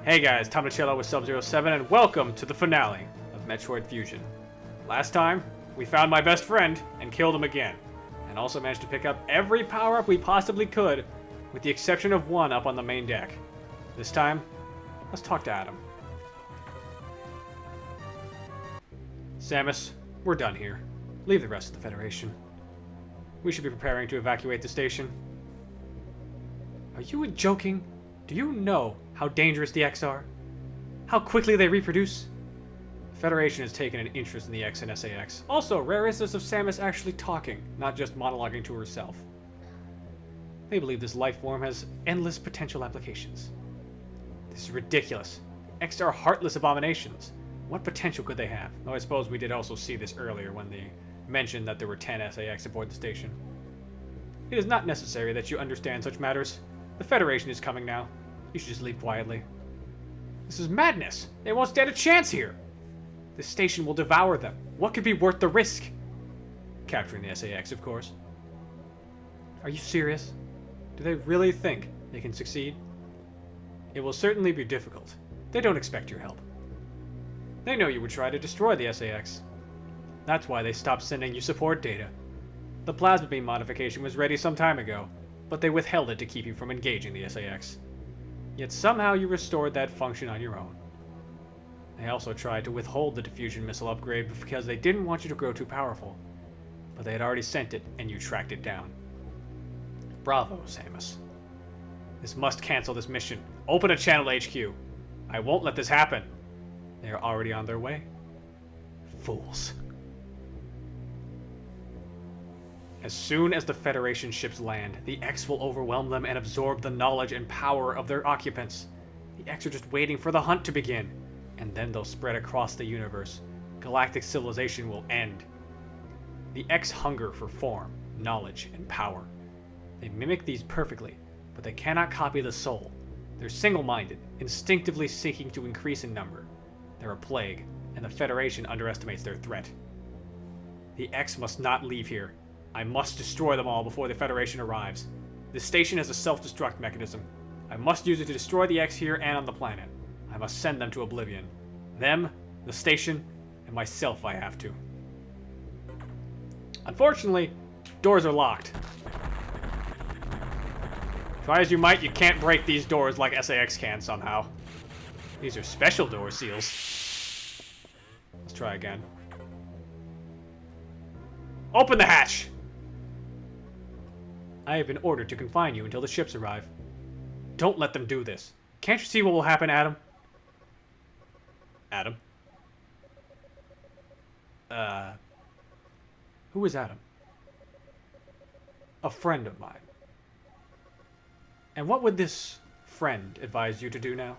Hey guys, Tom with Sub-07 and welcome to the finale of Metroid Fusion. Last time, we found my best friend and killed him again, and also managed to pick up every power-up we possibly could, with the exception of one up on the main deck. This time, let's talk to Adam. Samus, we're done here. Leave the rest of the Federation. We should be preparing to evacuate the station. Are you joking? Do you know how dangerous the X are? How quickly they reproduce? The Federation has taken an interest in the X and SAX. Also, rare instances of Samus actually talking, not just monologuing to herself. They believe this life form has endless potential applications. This is ridiculous. X are heartless abominations. What potential could they have? Though I suppose we did also see this earlier when they mentioned that there were 10 SAX aboard the station. It is not necessary that you understand such matters. The Federation is coming now. You should just leave quietly. This is madness. They won't stand a chance here. This station will devour them. What could be worth the risk? Capturing the SAX, of course. Are you serious? Do they really think they can succeed? It will certainly be difficult. They don't expect your help. They know you would try to destroy the SAX. That's why they stopped sending you support data. The plasma beam modification was ready some time ago, but they withheld it to keep you from engaging the SAX. Yet somehow you restored that function on your own. They also tried to withhold the diffusion missile upgrade because they didn't want you to grow too powerful, but they had already sent it and you tracked it down. Bravo, Samus. This must cancel this mission. Open a channel HQ. I won't let this happen. They are already on their way. Fools. As soon as the Federation ships land, the X will overwhelm them and absorb the knowledge and power of their occupants. The X are just waiting for the hunt to begin, and then they'll spread across the universe. Galactic civilization will end. The X hunger for form, knowledge, and power. They mimic these perfectly, but they cannot copy the soul. They're single-minded, instinctively seeking to increase in number. They're a plague, and the Federation underestimates their threat. The X must not leave here. I must destroy them all before the Federation arrives. This station has a self-destruct mechanism. I must use it to destroy the X here and on the planet. I must send them to oblivion. Them, the station, and myself I have to. Unfortunately, doors are locked. Try as you might, you can't break these doors like SAX can somehow. These are special door seals. Let's try again. Open the hatch! I have been ordered to confine you until the ships arrive. Don't let them do this. Can't you see what will happen, Adam? Adam? Who is Adam? A friend of mine. And what would this friend advise you to do now?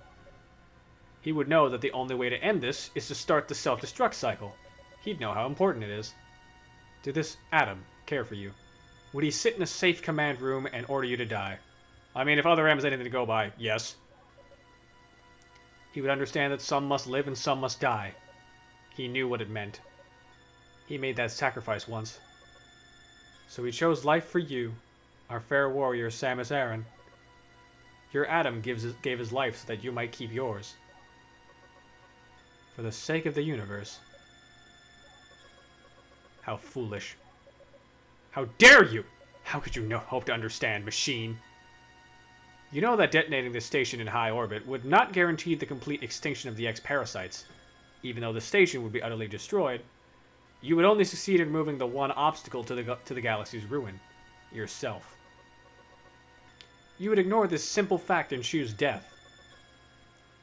He would know that the only way to end this is to start the self-destruct cycle. He'd know how important it is. Did this Adam care for you? Would he sit in a safe command room and order you to die? I mean, if other M is anything to go by, yes. He would understand that some must live and some must die. He knew what it meant. He made that sacrifice once. So he chose life for you, our fair warrior Samus Aran. Your Adam gave his life so that you might keep yours. For the sake of the universe. How foolish. How dare you! How could you hope to understand, machine? You know that detonating this station in high orbit would not guarantee the complete extinction of the X-parasites. Even though the station would be utterly destroyed, you would only succeed in removing the one obstacle to the galaxy's ruin. Yourself. You would ignore this simple fact and choose death.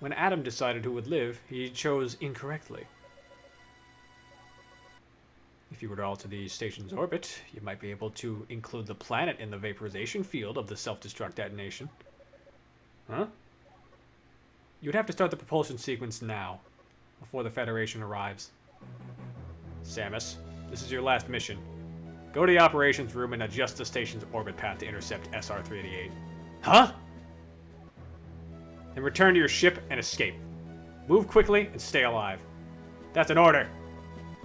When Adam decided who would live, he chose incorrectly. If you were to alter the station's orbit, you might be able to include the planet in the vaporization field of the self-destruct detonation. Huh? You would have to start the propulsion sequence now, before the Federation arrives. Samus, this is your last mission. Go to the operations room and adjust the station's orbit path to intercept SR-388. Huh? Then return to your ship and escape. Move quickly and stay alive. That's an order.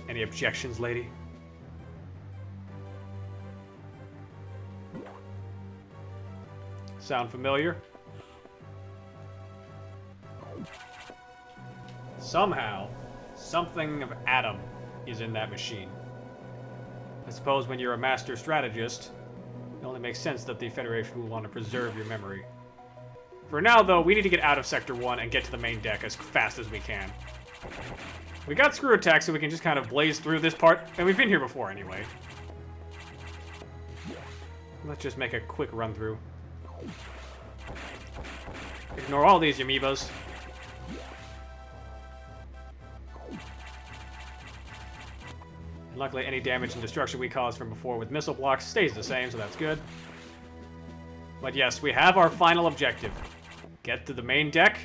Any objections, lady? Sound familiar? Somehow, something of Adam is in that machine. I suppose when you're a master strategist, it only makes sense that the Federation will want to preserve your memory. For now, though, we need to get out of Sector 1 and get to the main deck as fast as we can. We got screw attack, so we can just kind of blaze through this part, and we've been here before anyway. Let's just make a quick run through. Ignore all these amoebas. And luckily, any damage and destruction we caused from before with missile blocks stays the same, so that's good. But yes, we have our final objective. Get to the main deck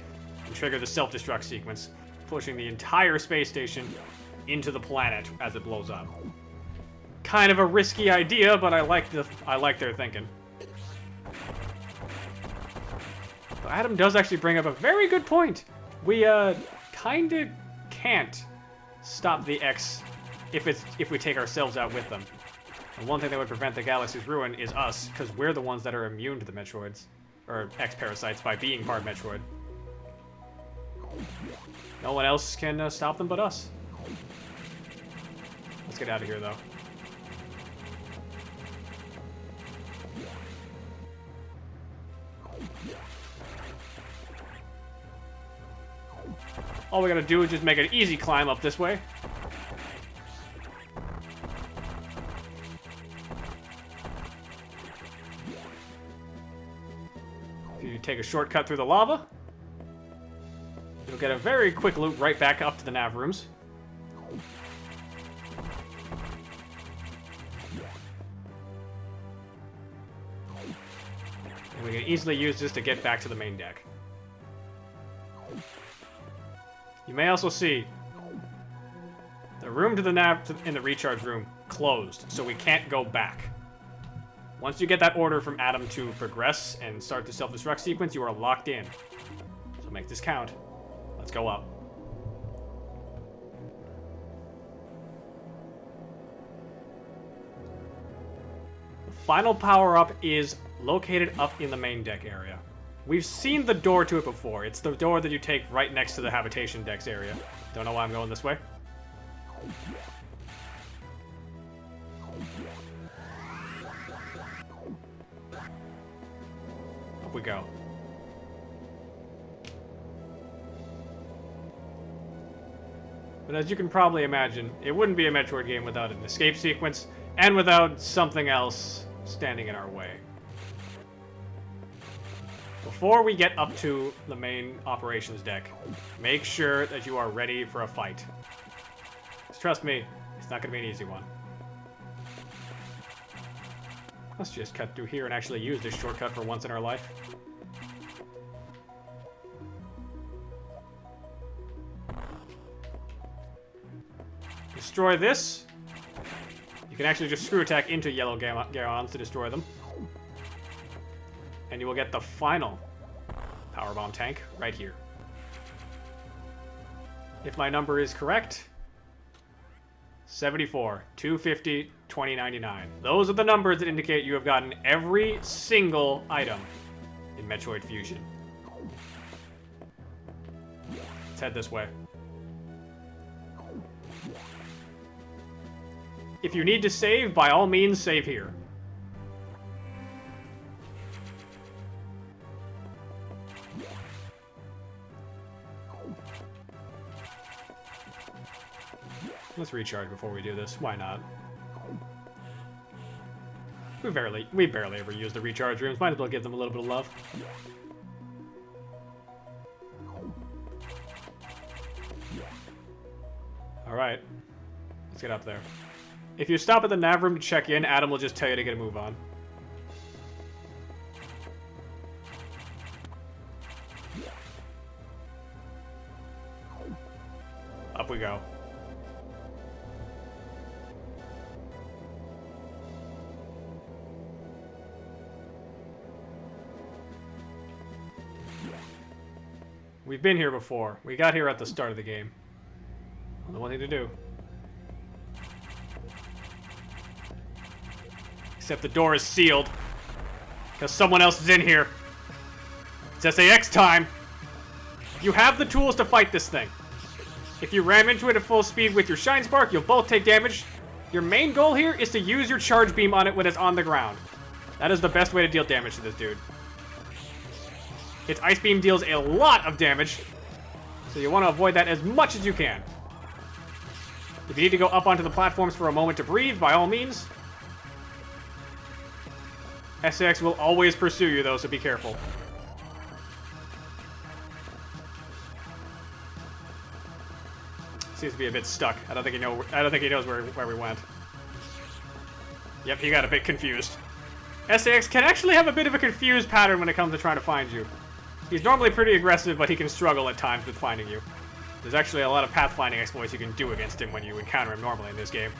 and trigger the self-destruct sequence, pushing the entire space station into the planet as it blows up. Kind of a risky idea, but I like their thinking. So Adam does actually bring up a very good point. We kinda can't stop the X if we take ourselves out with them. And one thing that would prevent the galaxy's ruin is us, because we're the ones that are immune to the Metroids, or X-Parasites, by being part Metroid. No one else can stop them but us. Let's get out of here, though. All we gotta do is just make an easy climb up this way. If you take a shortcut through the lava, you'll get a very quick loop right back up to the nav rooms. And we can easily use this to get back to the main deck. You may also see the room to the nav in the recharge room closed, so we can't go back. Once you get that order from Adam to progress and start the self-destruct sequence, you are locked in. So make this count. Let's go up. The final power-up is located up in the main deck area. We've seen the door to it before. It's the door that you take right next to the habitation decks area. Don't know why I'm going this way. Up we go. But as you can probably imagine, it wouldn't be a Metroid game without an escape sequence, and without something else standing in our way. Before we get up to the main operations deck, make sure that you are ready for a fight. Just trust me, it's not going to be an easy one. Let's just cut through here and actually use this shortcut for once in our life. Destroy this. You can actually just screw attack into yellow Garons to destroy them. And you will get the final powerbomb tank right here. If my number is correct, 74, 250, 2099. Those are the numbers that indicate you have gotten every single item in Metroid Fusion. Let's head this way. If you need to save, by all means, save here. Let's recharge before we do this. Why not? We barely ever use the recharge rooms. Might as well give them a little bit of love. Alright. Let's get up there. If you stop at the nav room to check in, Adam will just tell you to get a move on. Up we go. We've been here before. We got here at the start of the game. Only one thing to do. Except the door is sealed. Because someone else is in here. It's SAX time. You have the tools to fight this thing. If you ram into it at full speed with your Shine Spark, you'll both take damage. Your main goal here is to use your Charge Beam on it when it's on the ground. That is the best way to deal damage to this dude. Its Ice Beam deals a lot of damage, so you want to avoid that as much as you can. If you need to go up onto the platforms for a moment to breathe, by all means. SAX will always pursue you, though, so be careful. Seems to be a bit stuck. I don't think he knows where we went. Yep, he got a bit confused. SAX can actually have a bit of a confused pattern when it comes to trying to find you. He's normally pretty aggressive, but he can struggle at times with finding you. There's actually a lot of pathfinding exploits you can do against him when you encounter him normally in this game.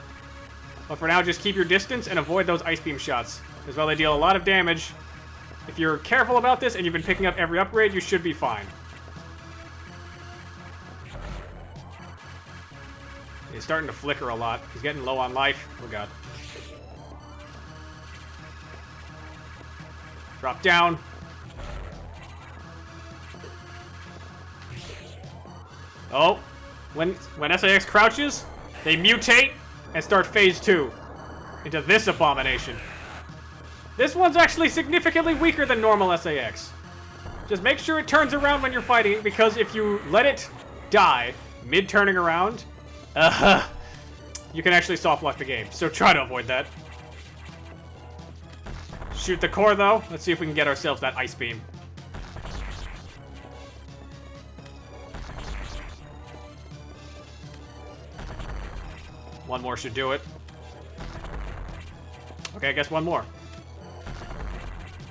But for now, just keep your distance and avoid those Ice Beam shots. As well, they deal a lot of damage. If you're careful about this and you've been picking up every upgrade, you should be fine. He's starting to flicker a lot. He's getting low on life. Oh god. Drop down. Oh, when SAX crouches, they mutate and start phase 2 into this abomination. This one's actually significantly weaker than normal SAX. Just make sure it turns around when you're fighting, because if you let it die mid-turning around, you can actually soft-lock the game, so try to avoid that. Shoot the core, though. Let's see if we can get ourselves that Ice Beam. One more should do it. Okay, I guess one more.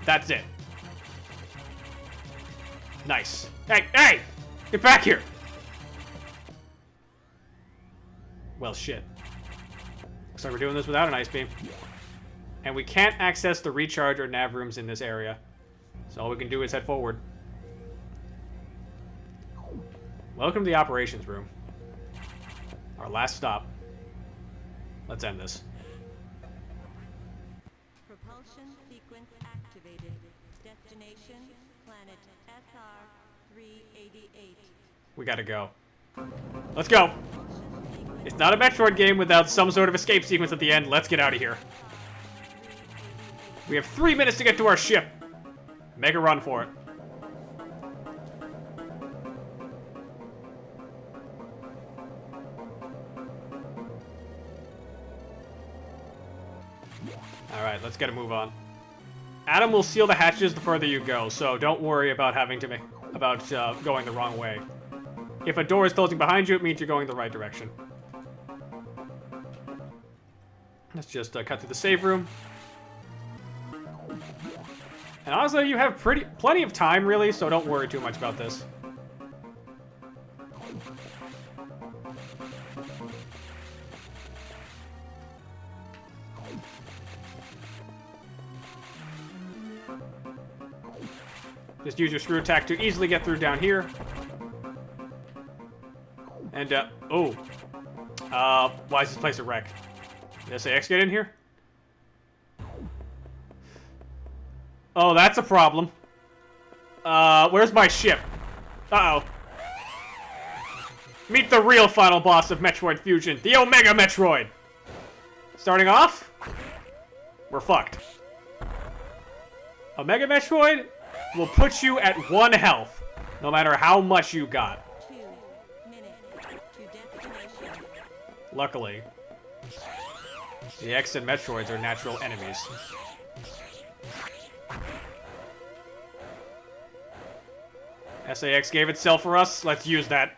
That's it. Nice. Hey, hey! Get back here! Well, shit. Looks like we're doing this without an Ice Beam. And we can't access the recharge or nav rooms in this area. So all we can do is head forward. Welcome to the operations room. Our last stop. Let's end this. Propulsion sequence activated. Destination, planet SR-388. We gotta go. Let's go! It's not a Metroid game without some sort of escape sequence at the end. Let's get out of here. We have 3 minutes to get to our ship. Make a run for it. Alright, let's get a move on. Adam will seal the hatches the further you go, so don't worry about having to going the wrong way. If a door is closing behind you, it means you're going the right direction. Let's just cut through the save room. And honestly, you have plenty of time, really, so don't worry too much about this. Just use your screw attack to easily get through down here. And, why is this place a wreck? Did SAX get in here? Oh, that's a problem. Where's my ship? Uh-oh. Meet the real final boss of Metroid Fusion, the Omega Metroid! Starting off, we're fucked. Omega Metroid will put you at 1 health, no matter how much you got. 2 minutes to destination. Luckily, the X and Metroids are natural enemies. SAX gave itself for us. Let's use that.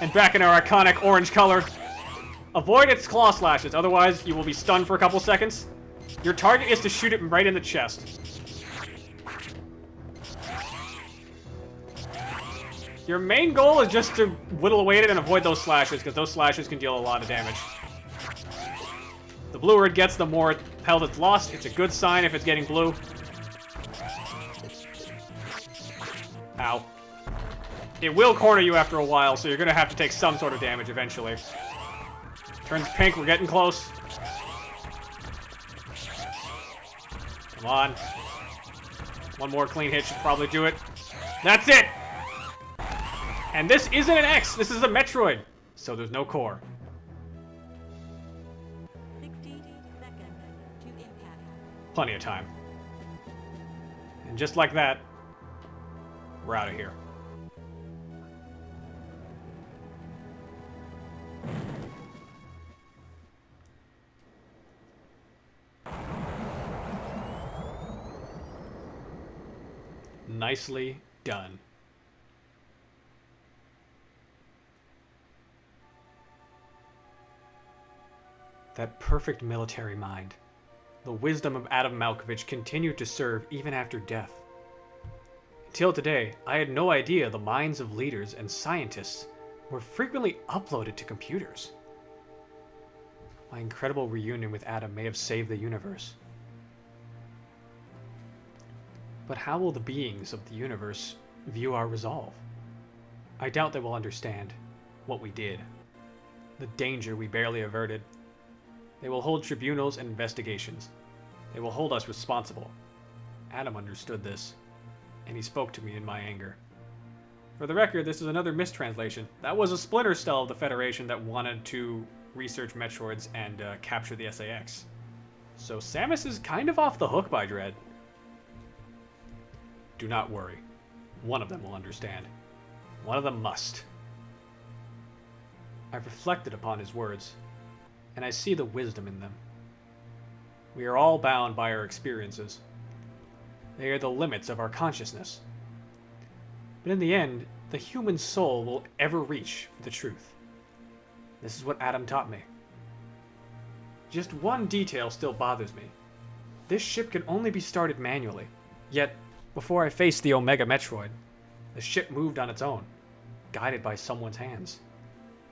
And back in our iconic orange color. Avoid its claw slashes, otherwise you will be stunned for a couple seconds. Your target is to shoot it right in the chest. Your main goal is just to whittle away at it and avoid those slashes, because those slashes can deal a lot of damage. The bluer it gets, the more health it's lost. It's a good sign if it's getting blue. Ow. It will corner you after a while, so you're going to have to take some sort of damage eventually. Turns pink, we're getting close. Come on. One more clean hit should probably do it. That's it! And this isn't an X, this is a Metroid. So there's no core. 60 seconds to impact. Plenty of time. And just like that, we're out of here. Nicely done. That perfect military mind. The wisdom of Adam Malkovich continued to serve even after death. Until today, I had no idea the minds of leaders and scientists were frequently uploaded to computers. My incredible reunion with Adam may have saved the universe. But how will the beings of the universe view our resolve? I doubt they will understand what we did, the danger we barely averted. They will hold tribunals and investigations. They will hold us responsible. Adam understood this, and he spoke to me in my anger. For the record, this is another mistranslation. That was a splinter cell of the Federation that wanted to research Metroids and capture the SAX. So Samus is kind of off the hook by Dread. Do not worry. One of them will understand. One of them must. I've reflected upon his words, and I see the wisdom in them. We are all bound by our experiences. They are the limits of our consciousness. But in the end, the human soul will ever reach for the truth. This is what Adam taught me. Just one detail still bothers me. This ship can only be started manually. Yet, before I faced the Omega Metroid, the ship moved on its own, guided by someone's hands.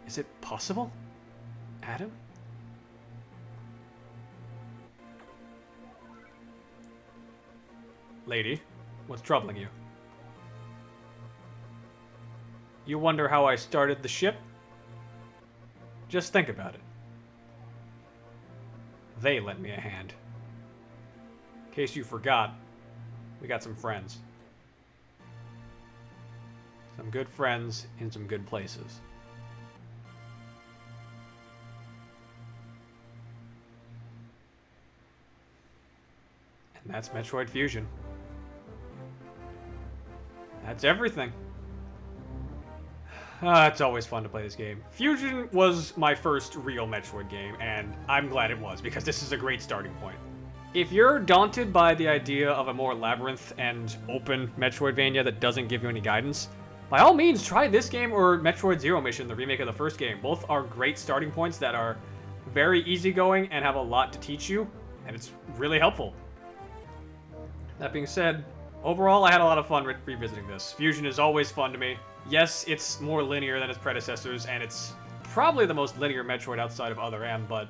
Is it possible? Adam? Lady, what's troubling you? You wonder how I started the ship? Just think about it. They lent me a hand. In case you forgot, we got some friends. Some good friends in some good places. And that's Metroid Fusion. That's everything. It's always fun to play this game. Fusion was my first real Metroid game, and I'm glad it was, because this is a great starting point. If you're daunted by the idea of a more labyrinth and open Metroidvania that doesn't give you any guidance, by all means try this game or Metroid Zero Mission, the remake of the first game. Both are great starting points that are very easygoing and have a lot to teach you, and it's really helpful. That being said, overall I had a lot of fun revisiting this. Fusion is always fun to me. Yes, it's more linear than its predecessors, and it's probably the most linear Metroid outside of Other M, but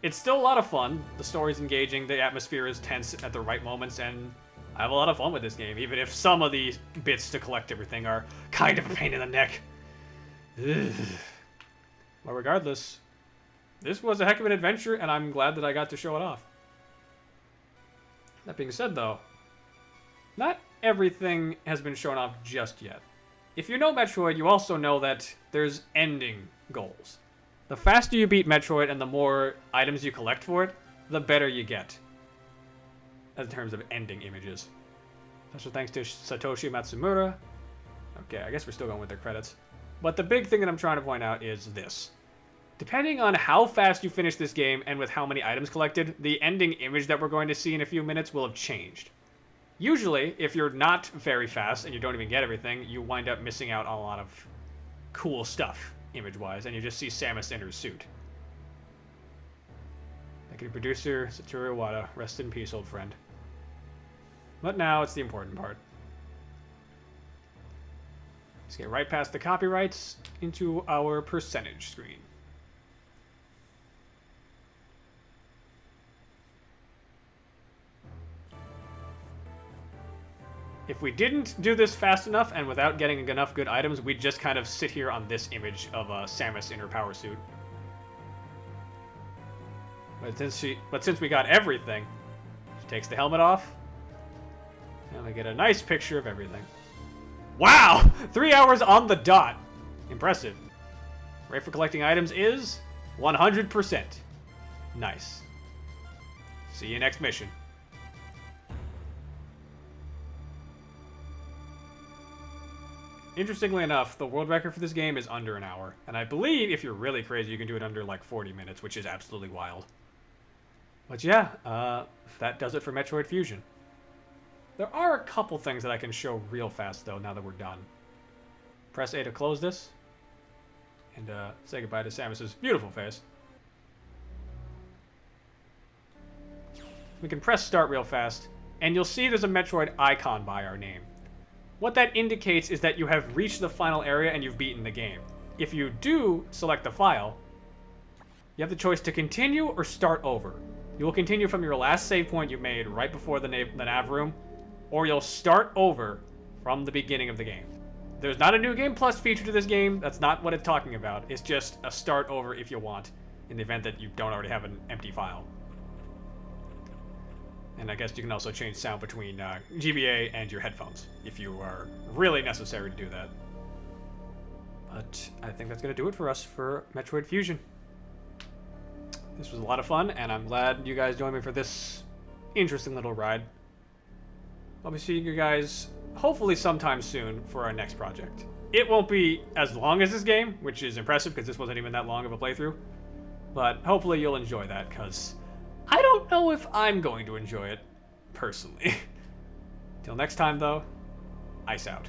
it's still a lot of fun. The story's engaging, the atmosphere is tense at the right moments, and I have a lot of fun with this game, even if some of the bits to collect everything are kind of a pain in the neck. Ugh. But regardless, this was a heck of an adventure, and I'm glad that I got to show it off. That being said, though, not everything has been shown off just yet. If you know Metroid, you also know that there's ending goals. The faster you beat Metroid and the more items you collect for it, the better you get. In terms of ending images. Special thanks to Satoshi Matsumura. Okay, I guess we're still going with their credits. But the big thing that I'm trying to point out is this. Depending on how fast you finish this game and with how many items collected, the ending image that we're going to see in a few minutes will have changed. Usually, if you're not very fast and you don't even get everything, you wind up missing out on a lot of cool stuff, image-wise, and you just see Samus in her suit. Thank you to producer Satoru Iwata. Rest in peace, old friend. But now it's the important part. Let's get right past the copyrights into our percentage screen. If we didn't do this fast enough and without getting enough good items, we'd just kind of sit here on this image of Samus in her power suit. But since we got everything, she takes the helmet off, and we get a nice picture of everything. Wow! 3 hours on the dot! Impressive. Rate for collecting items is 100%. Nice. See you next mission. Interestingly enough, the world record for this game is under an hour. And I believe, if you're really crazy, you can do it under like 40 minutes, which is absolutely wild. But yeah, that does it for Metroid Fusion. There are a couple things that I can show real fast, though, now that we're done. Press A to close this. And say goodbye to Samus's beautiful face. We can press start real fast, and you'll see there's a Metroid icon by our name. What that indicates is that you have reached the final area and you've beaten the game. If you do select the file, you have the choice to continue or start over. You will continue from your last save point you made right before the nav room, or you'll start over from the beginning of the game. There's not a New Game Plus feature to this game. That's not what it's talking about. It's just a start over if you want, in the event that you don't already have an empty file. And I guess you can also change sound between GBA and your headphones, if you are really necessary to do that. But I think that's going to do it for us for Metroid Fusion. This was a lot of fun, and I'm glad you guys joined me for this interesting little ride. I'll be seeing you guys hopefully sometime soon for our next project. It won't be as long as this game, which is impressive because this wasn't even that long of a playthrough. But hopefully you'll enjoy that, because I don't know if I'm going to enjoy it, personally. Till next time, though, ice out.